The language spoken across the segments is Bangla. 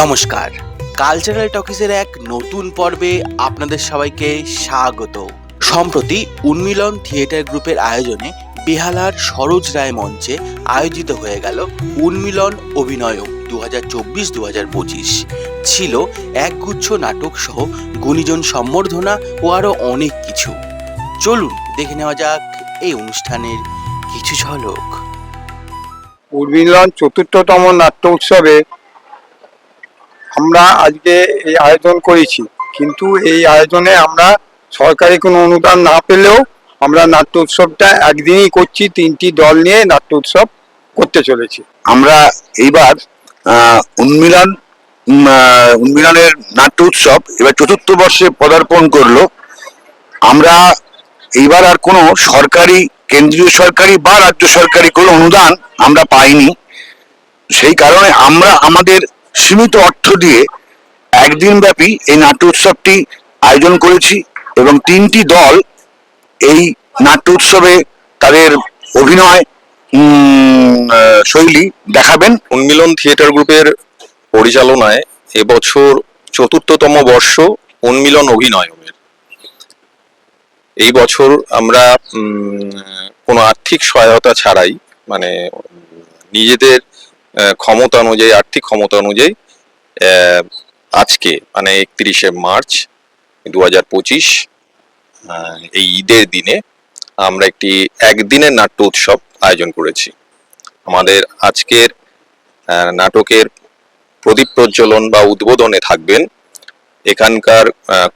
নমস্কার, কালচারাল টকিজের এক নতুন পর্বে আপনাদের সবাইকে স্বাগত। সম্প্রতি উন্মিলন থিয়েটার গ্রুপের আয়োজনে বেহালার সরোজ রায় মঞ্চে আয়োজিত হয়ে গেল উন্মিলন অভিনয়ক 2024-2025। ছিল একগুচ্ছ নাটক সহ গুণীজন সম্বর্ধনা ও আরো অনেক কিছু। চলুন দেখে নেওয়া যাক এই অনুষ্ঠানের কিছু ঝলক। উন্মিলন চতুর্থতম নাট্য উৎসবে আমরা আজকে এই আয়োজন করেছি, কিন্তু এই আয়োজনে আমরা সরকারি কোনো অনুদান না পেলেও আমরা নাট্য উৎসবটা একদিনই করছি। 3টি দল নিয়ে নাট্য উৎসব করতে চলেছি। আমরা এইবার উন্মিলনের নাট্য উৎসব এবার চতুর্থ বর্ষে পদার্পণ করলো। আমরা এইবার আর কোনো সরকারি, কেন্দ্রীয় সরকারি বা রাজ্য সরকারি কোনো অনুদান আমরা পাইনি। সেই কারণে আমরা আমাদের সীমিত অর্থ দিয়ে একদিন ব্যাপী এই নাট্য উৎসবটি আয়োজন করেছি এবং 3টি দল এই নাট্য উৎসবে তাদের অভিনয় শৈলী দেখাবেন। উন্মিলন থিয়েটার গ্রুপের পরিচালনায় এবছর চতুর্থতম বর্ষ উন্মিলন অভিনয়ের। এই বছর আমরা কোনো আর্থিক সহায়তা ছাড়াই, মানে নিজেদের ক্ষমতা অনুযায়ী, আর্থিক ক্ষমতা অনুযায়ী আজকে মানে 31শে মার্চ 2025 এই ঈদের দিনে আমরা একটি একদিনের নাট্য উৎসব আয়োজন করেছি। আমাদের আজকের নাটকের প্রদীপ প্রজ্বলন বা উদ্বোধনে থাকবেন এখানকার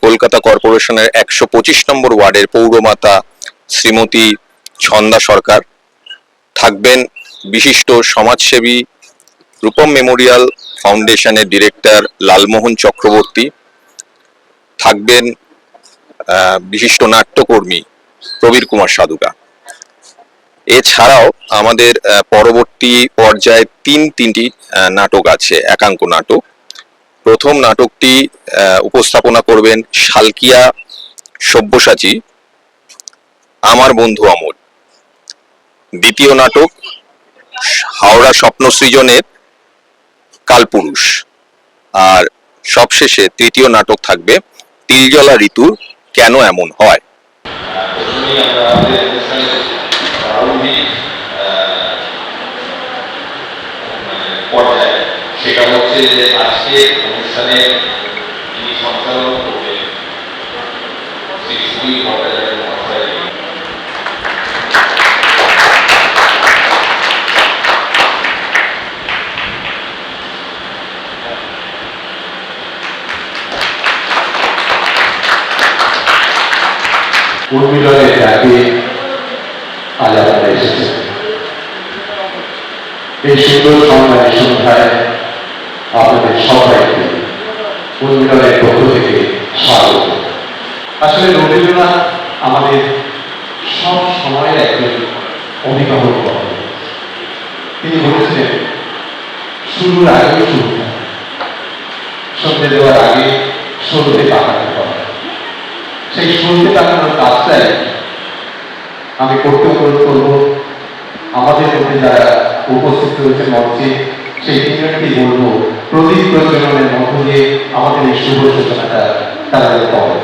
কলকাতা কর্পোরেশনের 125 নম্বর ওয়ার্ডের পৌরমাতা শ্রীমতী ছন্দা সরকার। থাকবেন বিশিষ্ট সমাজসেবী রূপম মেমোরিয়াল ফাউন্ডেশনের ডিরেক্টর লালমোহন চক্রবর্তী। থাকবেন বিশিষ্ট নাট্যকর্মী প্রবীর কুমার সাধুকা। এছাড়াও আমাদের পরবর্তী পর্যায়ে তিনটি নাটক আছে, একাঙ্ক নাটক। প্রথম নাটকটি উপস্থাপনা করবেন শালকিয়া সব্যসাচী, আমার বন্ধু অমল। দ্বিতীয় নাটক হাওড়া স্বপ্ন সৃজনের কালপুরুষ। আর সবশেষে তৃতীয় নাটক থাকবে তিলজলা ঋতুর কেন এমন হয়। সেটা হচ্ছে যে আজকে অনুষ্ঠানে যিনি সঞ্চালন করবেন শ্রী সুবীর ভট্টাচার্য মহাশয়। উন্মিলনের ডাকে আজ আপনারা এসেছেন। এই সুন্দর সম্মানের সন্ধ্যায় আপনাদের সবাইকে উন্মিলনের পক্ষ থেকে স্বাগত। আসলে রবীন্দ্রনাথ আমাদের সব সময় একজন অভিভাবক করেন। তিনি বলেছিলেন শুরুর আগেও শুরু হয়, সন্ধ্যে দেওয়ার আগে শুরুতে তাকাতে হবে। সেই শুরুতে তাকানোর কাজটাই আমি করতে অনুরোধ করবো আমাদের মধ্যে যারা উপস্থিত রয়েছে মঞ্চে, সেই তিনটি বলবো প্রদীপ প্রজ্বলনের মধ্য দিয়ে আমাদের এই শুভ সূচনাটা তারা পাবে।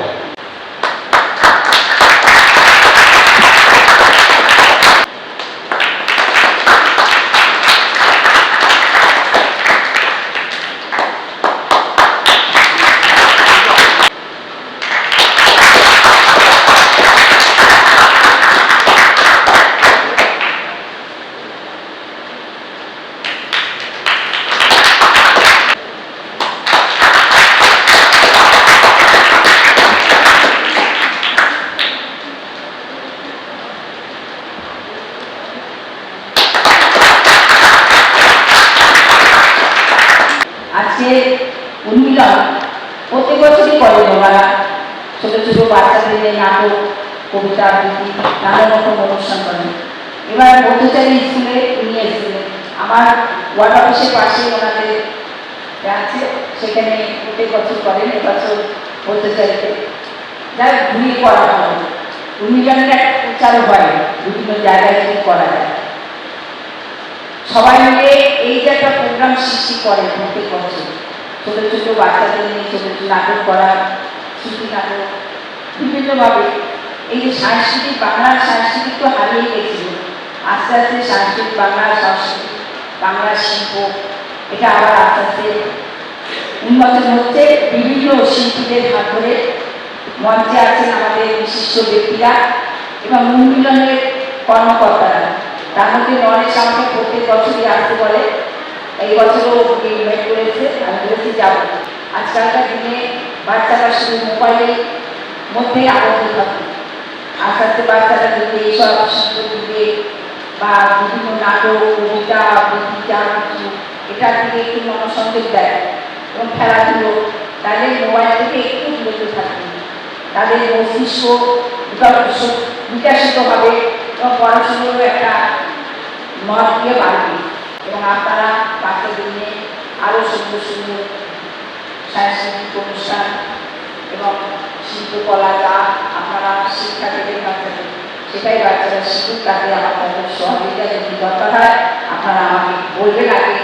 আজকে উন্মিলন প্রত্যেক বছরই করে ওনারা, ছোট ছোট বাচ্চাদের নিয়ে নাটক, কবিতা আবৃত্তি, নানা রকম অনুষ্ঠান করেন। এবার বন্ধুচারী স্কুলে নিয়ে এসেছিলেন, আমার ওয়ার্ড অফিসের পাশে ওনাদের আছে, সেখানে প্রত্যেক বছর করেন। এবছর বন্ধুচারীতে যা ঘুরিয়ে করা হয়, উন্মিলনের একটা প্রচারও হয়, বিভিন্ন জায়গায় যদি করা যায়। সবাই মিলে এই যে একটা প্রোগ্রাম সৃষ্টি করে প্রত্যেক বছর, ছোট ছোট বাচ্চাদের নিয়ে ছোট ছোট নাটক করা, স্মৃতি নাটক, বিভিন্নভাবে এই যে সাংস্কৃতিক বাংলার সাংস্কৃতিক তো হারিয়ে গেছিল, আস্তে আস্তে সাংস্কৃতিক বাংলার সংস্কৃতি, বাংলার শিল্প এটা আবার আস্তে আস্তে উন্নতি হচ্ছে। বিভিন্ন শিল্পীদের হাত ধরে মঞ্চে আছেন আমাদের বিশিষ্ট ব্যক্তিরা এবং উন্মিলনের কর্মকর্তারা। তার মধ্যে নরেশ আমাকে প্রত্যেক বছরই আসতে বলে, এই বছরও ইনভাইট করেছে, আমি বলেছি যাবো। আজকালকার দিনে বাচ্চারা শুধু মোবাইলের মধ্যে আবদ্ধ থাকে, আস্তে আস্তে বাচ্চারা যদি এইসব শিল্প দিকে বা বিভিন্ন নাটক, কবিতা, আবৃত্তি যা কিছু এটার দিকে একটু মনোসংযোগ দেয় এবং খেলাধুলো, তাদের মোবাইল থেকে একটু বিরত থাকবে, তাদের মস্তিষ্ক বিকাশিত হবে এবং পড়াশোনারও একটা মত দিয়ে বাড়বে। এবং আপনারা বাচ্চাদের নিয়ে আরও সুন্দর সুন্দর সাংস্কৃতিক অনুষ্ঠান এবং শিল্পকলা যা আপনারা শিক্ষা দেবেন বাচ্চাদের, সেটাই বাচ্চারা শিখুক। তাতে আমার তাদের সহযোগিতা যদি দরকার হয় আপনারা আমাকে বলবেন আগে,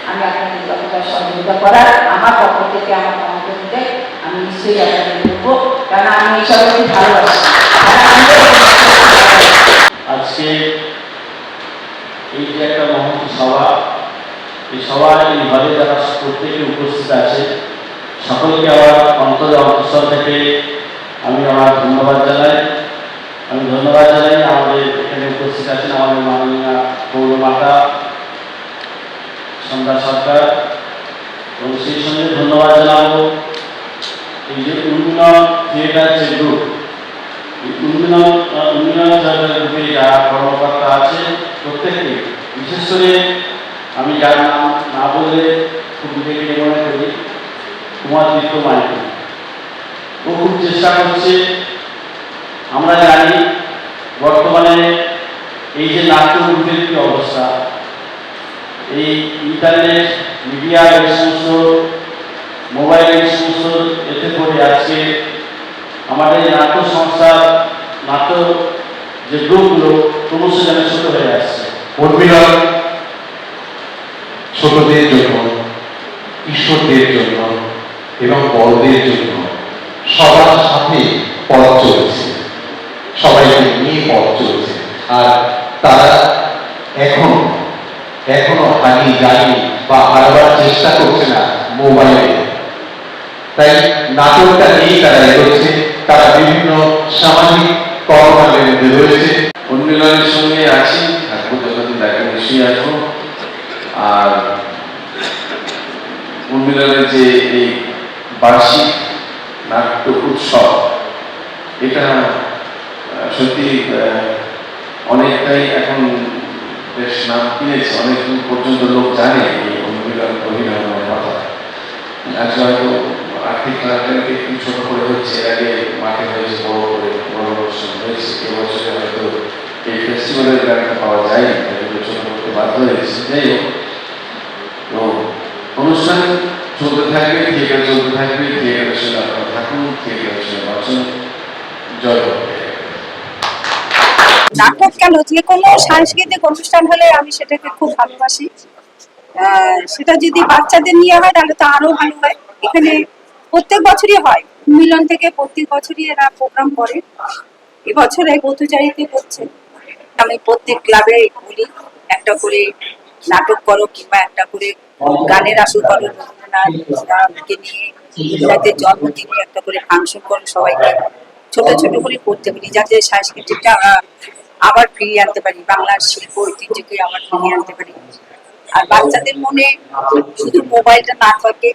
আমি আপনাদের যতটা সহযোগিতা করার আমার পক্ষ থেকে আমার কর্মকর্তাকে আমি নিশ্চয়ই আপনাদের বলবো, কারণ আমি এইসব খুব ভালোবাসি। আজকে এই যে একটা মহৎ সভা, এই সভায় এই ঘরে যারা প্রত্যেকে উপস্থিত আছে সকলকে আমার অন্তঃস্থল থেকে আমি আমার ধন্যবাদ জানাই। আমাদের এখানে উপস্থিত আছেন আমাদের মাননীয় পৌরমাতা সন্ধ্যা সরকার, এবং সেই সঙ্গে ধন্যবাদ জানাবো এই যে উন্মিলন থিয়েটার যে গ্রুপ, উন্মিলন গ্রুপে যারা কর্মকর্তা আছে প্রত্যেককে, বিশেষ করে আমি যার নাম না বললে খুব নিজেকে মনে করি, কুমার দীপ্ত মাইতি, ও খুব চেষ্টা করছে। আমরা জানি বর্তমানে এই যে নাট্য গ্রুপের কি অবস্থা, এই ইন্টারনেট মিডিয়া এই সমস্ত মোবাইল এই সমস্ত এতে করে আজকে আমাদের নাট্য সংস্থার নাট্য যে গ্রুপগুলো ক্রমশ যেন ছোট হয়ে আসছে। উন্মিলন ছোটদের জন্য, কিশোরদের জন্য এবং বড়দের জন্য সবার সাথে পথ চলছে, সবাইকে নিয়ে পথ চলছে। আর তারা এখনো হারিয়ে যায়নি বা হারবার চেষ্টা করছে না মোবাইলে। তাই নাটকটা নিয়ে তারা এগোচ্ছে, তারা বিভিন্ন সামাজিক কর্মকাণ্ডের মধ্যে রয়েছে। উন্মিলনের সঙ্গে আছি, থাকবো যতদিন তাকে নিশ্চয়ই আসবো। আর উন্মিলনের যে এই বার্ষিক নাট্য উৎসব, এটা সত্যি অনেকটাই এখন বেশ নাম কিনেছে, অনেক দূর পর্যন্ত লোক জানে এই উন্মিলন অভিনয়ের কথা। আজকে হয়তো আর্থিক কারণকে একটু ছোট করে হচ্ছে, এর আগে মাঠে হয়েছে বড় করে বড় অনুষ্ঠান হয়েছে, এবছরে হয়তো এই ফেস্টিভ্যালের গানটা পাওয়া যায়নি, এগুলো ছোট করতে বাধ্য হয়েছে। যাই হোক, তো অনুষ্ঠান চলতে থাকবে, থিয়েটার চলতে থাকবে, থিয়েটারের সঙ্গে আপনারা থাকুন, থিয়েটারের সঙ্গে বাঁচুন। জয় হোক। নাটক কেন, যে কোনো সাংস্কৃতিক অনুষ্ঠান হলে আমি সেটাকে খুব ভালোবাসি। সেটা যদি বাচ্চাদের নিয়ে হয় তাহলে তো আরো ভালো হয়। এখানে প্রত্যেক বছরই হয়, মিলন থেকে প্রত্যেক বছরই এরা প্রোগ্রাম করে। এবছরে পথচারীতে করছে। আমি প্রত্যেক ক্লাবে বলি একটা করে নাটক করো কিংবা একটা করে গানের আসর করো, রবীন্দ্রনাথকে নিয়ে, রবীন্দ্রনাথের জন্মদিনে একটা করে ফাংশন করো, সবাইকে ছোট ছোট করে করতে বলি, যাতে সাংস্কৃতিকটা আবার ফিরিয়ে আনতে পারি, বাংলার শিল্প ঐতিহ্যকে আবার ফিরিয়ে আনতে পারি। আর বাচ্চাদের মনে শুধু মোবাইলটা না থাকে,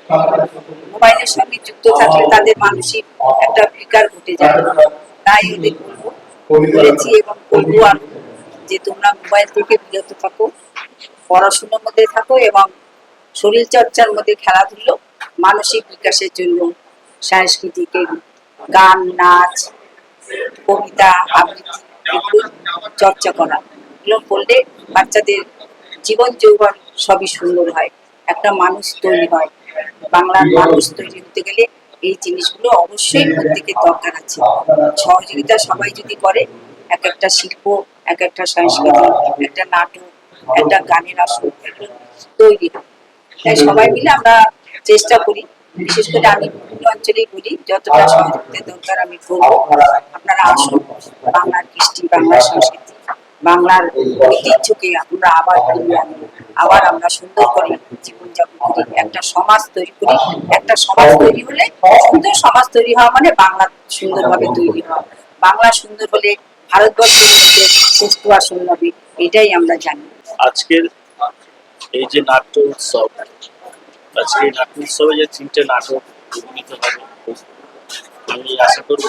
মোবাইলের সঙ্গে যুক্ত থাকলে তাদের মানসিক একটা বিকার ঘটে যায়। তাই ওদের বলেছি এবং বলবো আমি যে তোমরা মোবাইল থেকে বিরত থাকো, পড়াশোনার মধ্যে থাকো এবং শরীর চর্চার মধ্যে খেলাধুলো, মানসিক বিকাশের জন্য সাংস্কৃতিক গান, নাচ, কবিতা, আবৃত্তি এগুলো চর্চা করা, এগুলো করলে বাচ্চাদের জীবন যৌবন সবই সুন্দর হয়, একটা মানুষ তৈরি হয়। বাংলার মানুষ তৈরি হতে গেলে এই জিনিসগুলো অবশ্যই প্রত্যেকের দরকার আছে। সহযোগিতা সবাই যদি করে, এক একটা শিল্প, এক একটা সংস্কৃতি, একটা নাটক, একটা গানের আসর তৈরি হয়। তাই সবাই মিলে আমরা চেষ্টা করি বিশেষ করে আমি বিভিন্ন অঞ্চলেই বলি, যতটা সহযোগিতা দরকার আমি করবো। আপনারা আসুন, বাংলার কৃষ্টি, বাংলার সংস্কৃতি, বাংলার ঐতিহ্যকে আমরা আবার ফিরিয়ে আনবো, আবার আমরা সুন্দর করে জীবনযাপন করি, একটা সমাজ তৈরি করি। একটা সমাজ তৈরি হলে, সুন্দর সমাজ তৈরি হওয়া মানে বাংলা সুন্দরভাবে তৈরি হওয়া। বাংলা সুন্দর হলে ভারতবর্ষের মধ্যে সুস্থ আর সুন্দর হবে, এটাই আমরা জানি। আজকের এই যে নাট্য উৎসব, আজকে এই নাট্য উৎসবে যে 3টে নাটক অভিনীত হবে, আমি আশা করব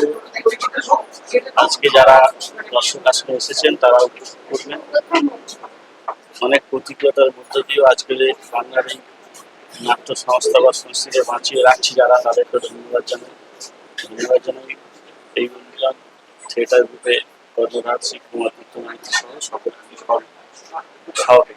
আজকে যারা দর্শক আসনে এসেছেন তারা উপভোগ করবেন। অনেক প্রতিকূলতার মধ্য দিয়েও আজকের এই বাংলার এই নাট্য সংস্থা বা সংস্কৃতি বাঁচিয়ে রাখছি যারা, তাদেরকে ধন্যবাদ জানাই। এই উন্মিলন থিয়েটার গ্রুপে কর্ণধার শ্রী কুমার দত্ত মাইতি সহ সকল সহযোগী।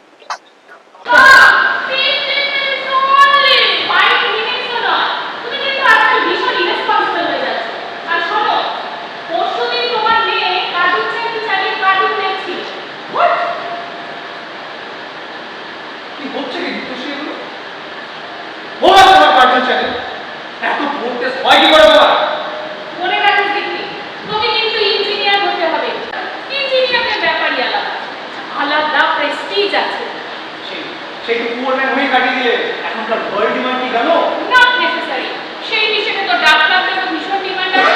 সেইটুকু ওয়ার্ল্ড হয়ে কাটিয়ে দিলে এখনকার ওয়ার্ল্ড ডিমান্ড কি জানো? Not necessary. সেই হিসেবে তো ডাক্তারদেরও ভীষণ ডিমান্ড আছে।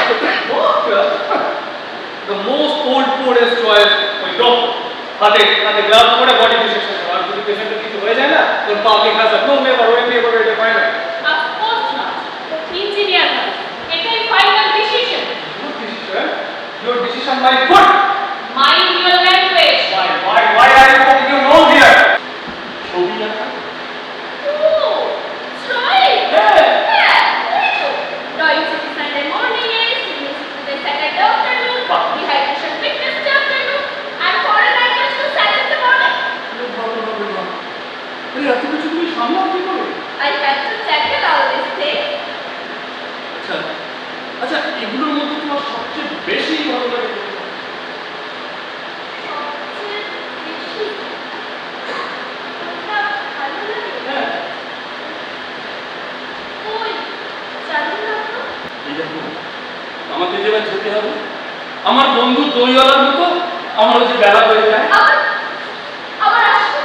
The most old poorest choice ওই ডক্টর, হাতে গ্লাভ পরে বডি ডিসেকশন আর যদি পেশেন্টের কিছু হয়ে যায় না, তোর public has no never when never এটা fine. Of course not. Engineer হবে, এটাই final decision. Your decision my good. Mind your language. Why are you talking you know here? ছবি দেখা? Oh, right. Yeah. Drawing city Sunday morning is, music Saturday afternoon, dehydration fitness afternoon, and foreign language to Saturday morning. এই এত কিছু তুমি সামলাও কি করে? I had to tackle all these things. আচ্ছা এগুলোর মধ্যে তোমার সবচেয়ে বেশি ভালো লাগে কোনটা? আমাকে যেবার যেতে হবে, আমার বন্ধু দইওয়ালার মতো আমারও যে বেলা হয়ে যায়। আবার আসবো।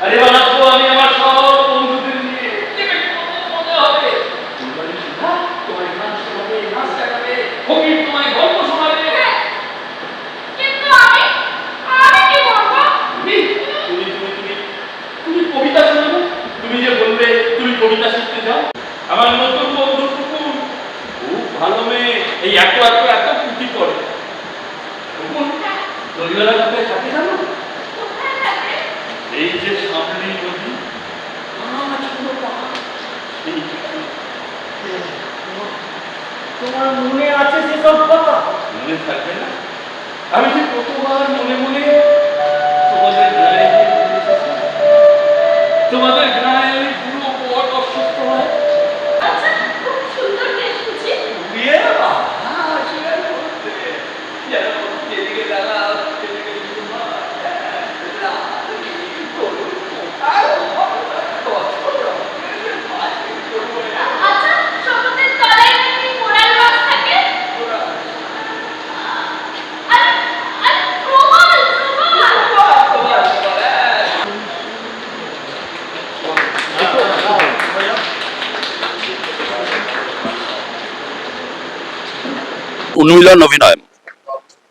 আরে এবার আসবো আমি আমার সব বন্ধুদের নিয়ে, দেখবে কত মজা হবে। ফুলবাড়ি সুধা তোমায় গান শোনাবে, নাচ দেখাবে, ফকির তোমায় গল্প শোনাবে। কিন্তু আমি কি করবো? তুমি কবিতা শোনাবে। তুমি যে বললে তুমি কবিতা শিখতে যাও, আমার নতুন বন্ধু টুকুন খুব ভালো মেয়ে, এই এত পুঁথি করে। টুকুন দরিয়ালা কোথায় থাকে জানো? এই যে সামনে নদী, তোমার মনে আছে সেসব কথা? মনে থাকবে না? আমি যে কতবার মনে মনে তোমাদের গায়ে তোমাদের গায়ে পুরো বট অসুস্থ হয়। আচ্ছা, খুব সুন্দর দেশ বুঝি? বিয়ে যেদিকে দাঁড়াও সেদিকে আচ্ছা, সমুদ্রের তলায় নাকি কোরাল মাছ থাকে? আর প্রবাল।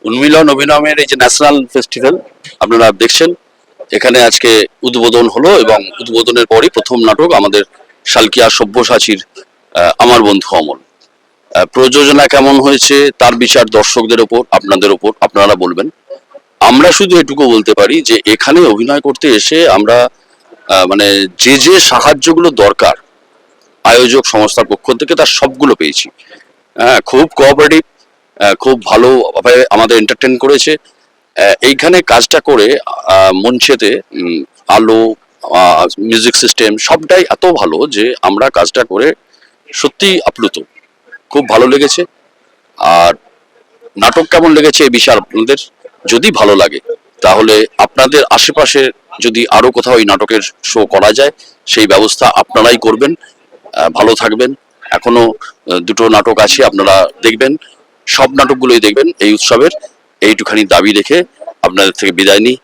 উন্মিলন অভিনয়ের এই যে ন্যাশনাল ফেস্টিভ্যাল আপনারা দেখছেন, এখানে আজকে উদ্বোধন হলো এবং উদ্বোধনের পরই প্রথম নাটক আমাদের শালকিয়া সব্যসাচীর আমার বন্ধু অমল। প্রযোজনা কেমন হয়েছে তার বিচার দর্শকদের ওপর, আপনাদের ওপর, আপনারা বলবেন। আমরা শুধু এটুকু বলতে পারি যে এখানে অভিনয় করতে এসে আমরা মানে যে সাহায্যগুলো দরকার আয়োজক সংস্থার পক্ষ থেকে তার সবগুলো পেয়েছি। খুব কোঅপারেটিভ, খুব ভালোভাবে আমাদের এন্টারটেইন করেছে। এইখানে কাজটা করে মঞ্চেতে আলো, মিউজিক সিস্টেম সবটাই এত ভালো যে আমরা কাজটা করে সত্যি আপ্লুত, খুব ভালো লেগেছে। আর নাটক কেমন লেগেছে এই বিষয়ে আপনাদের যদি ভালো লাগে তাহলে আপনাদের আশেপাশে যদি আরো কোথাও এই নাটকের শো করা যায় সেই ব্যবস্থা আপনারাই করবেন। ভালো থাকবেন। এখনো দুটো নাটক আছে, আপনারা দেখবেন, সব নাটকগুলোই দেখবেন এই উৎসবের। এইটুখানি দাবি রেখে আপনাদের থেকে বিদায় নিই।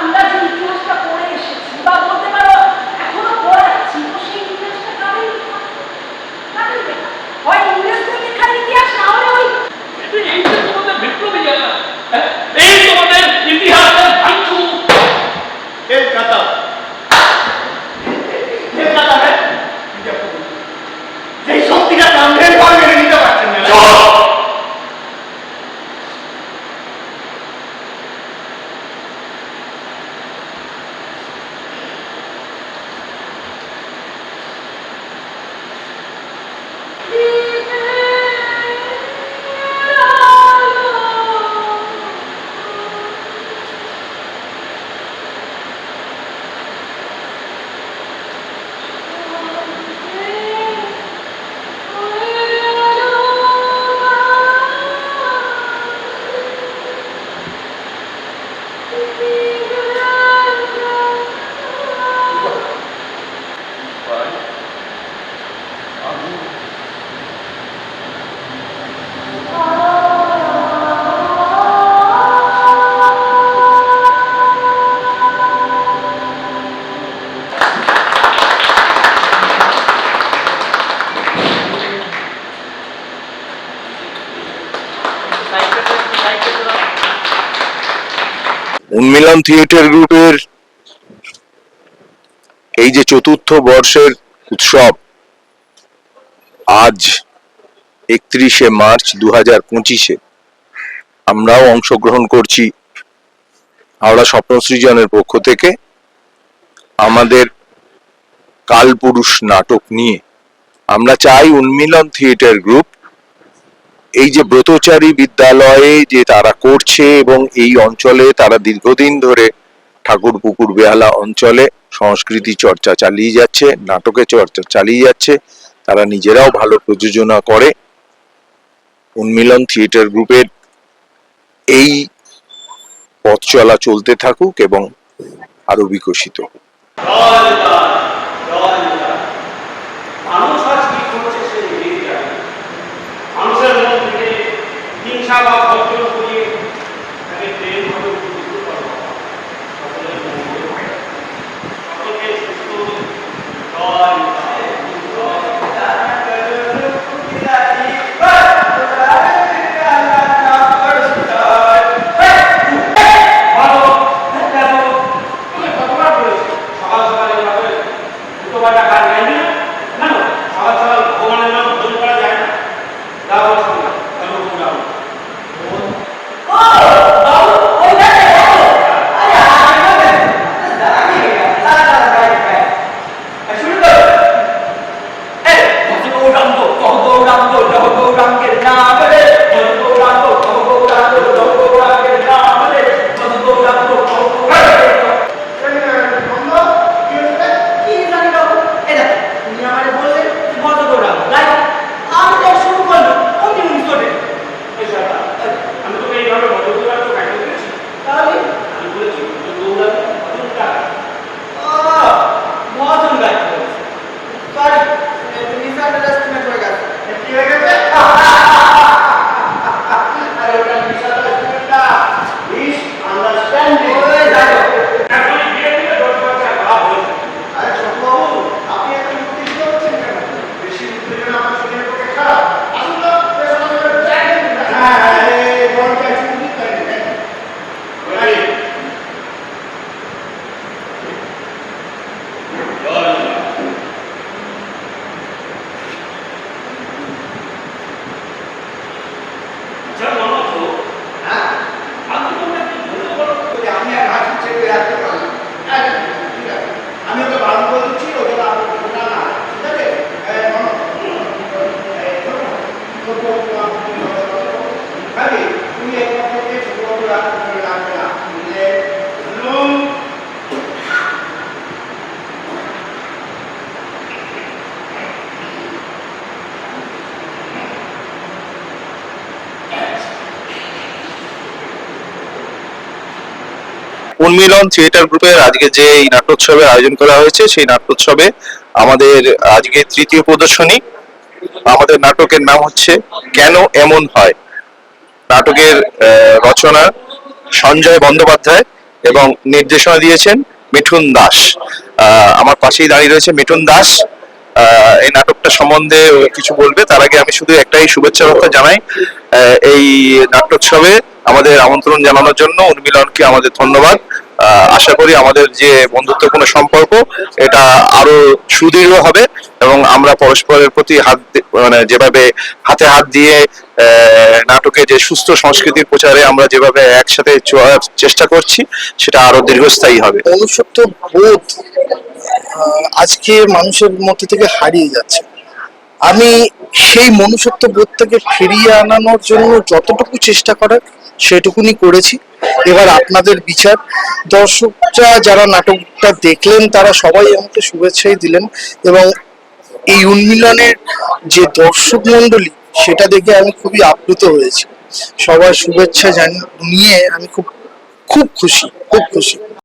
আমরা যে ইতিহাসটা পড়ে এসেছি বা বলতে পারো এখনো পড়াচ্ছি, তো সেই ইতিহাসটা কাদের লেখা? কাদের লেখা? হয় ইংরেজদের লেখার ইতিহাস, না হলে ওই এই যে তোমাদের বিপ্লবী জানা, এই তোমাদের ইতিহাসের ভাঙচুর এর কথা যেই শক্তিটা কামড়ের ঘর মেনে নিতে পারছেন না। উন্মিলন থিয়েটার গ্রুপের এই যে চতুর্থ বর্ষের উৎসব, আজ 31শে মার্চ 2025-এ আমরাও অংশগ্রহণ করছি হাওড়া স্বপ্ন সৃজনের পক্ষ থেকে আমাদের কালপুরুষ নাটক নিয়ে। আমরা চাই উন্মিলন থিয়েটার গ্রুপ এই যে ব্রতচারী বিদ্যালয়ে যে তারা করছে এবং এই অঞ্চলে তারা দীর্ঘদিন ধরে ঠাকুরপুকুর বেহালা অঞ্চলে সংস্কৃতি চর্চা চালিয়ে যাচ্ছে, নাটকের চর্চা চালিয়ে যাচ্ছে, তারা নিজেরাও ভালো প্রযোজনা করে। উন্মিলন থিয়েটার গ্রুপের এই পথ চলা চলতে থাকুক এবং আরো বিকশিত হোক। মানুষ আজ কি করছে সে নিজেই জানে। মানুষের মন থেকে হিংসা বা ভদ্র করিয়ে তাকে প্রেম ভাবে উপযুক্ত করা, সকলের মঙ্গল হয়, সকলকে সুস্থ জয় উন্মিলন থিয়েটার গ্রুপের আজকে যে এই নাট্যোৎসবের আয়োজন করা হয়েছে, সেই নাট্যোৎসবে আমাদের আজকে তৃতীয় প্রদর্শনী। আমাদের নাটকের নাম হচ্ছে কেন এমন হয়। নাটকের রচনা সঞ্জয় বন্দ্যোপাধ্যায় এবং নির্দেশনা দিয়েছেন মিঠুন দাস। আমার পাশেই দাঁড়িয়ে রয়েছে মিঠুন দাস। এই নাটকটা সম্বন্ধে কিছু বলবে। তার আগে আমি শুধু একটাই শুভেচ্ছা বার্তা জানাই। এই নাট্যোৎসবে আমাদের আমন্ত্রণ জানানোর জন্য উন্মিলনকে আমাদের ধন্যবাদ। আশা করি আমাদের যে বন্ধুত্বপূর্ণ সম্পর্ক এটা আরো সুদৃঢ় হবে এবং আমরা পরস্পরের প্রতি মানে যেভাবে হাতে হাত দিয়ে নাটকে যে সুস্থ সংস্কৃতির প্রচারে আমরা যেভাবে একসাথে চলার চেষ্টা করছি সেটা আরো দীর্ঘস্থায়ী হবে। মনুষ্যত্ব বোধ আজকে মানুষের মধ্যে থেকে হারিয়ে যাচ্ছে। আমি সেই মনুষ্যত্ব বোধটাকে ফিরিয়ে আনানোর জন্য যতটুকু চেষ্টা করার সেটুকুনি করেছি। এবার আপনাদের বিচার। দর্শকরা যারা নাটকটা দেখলেন তারা সবাই আমাকে শুভেচ্ছাই দিলেন এবং এই উন্মিলনের যে দর্শক মণ্ডলী সেটা দেখে আমি খুবই আপ্লুত হয়েছি। সবার শুভেচ্ছা নিয়ে আমি খুব খুশি।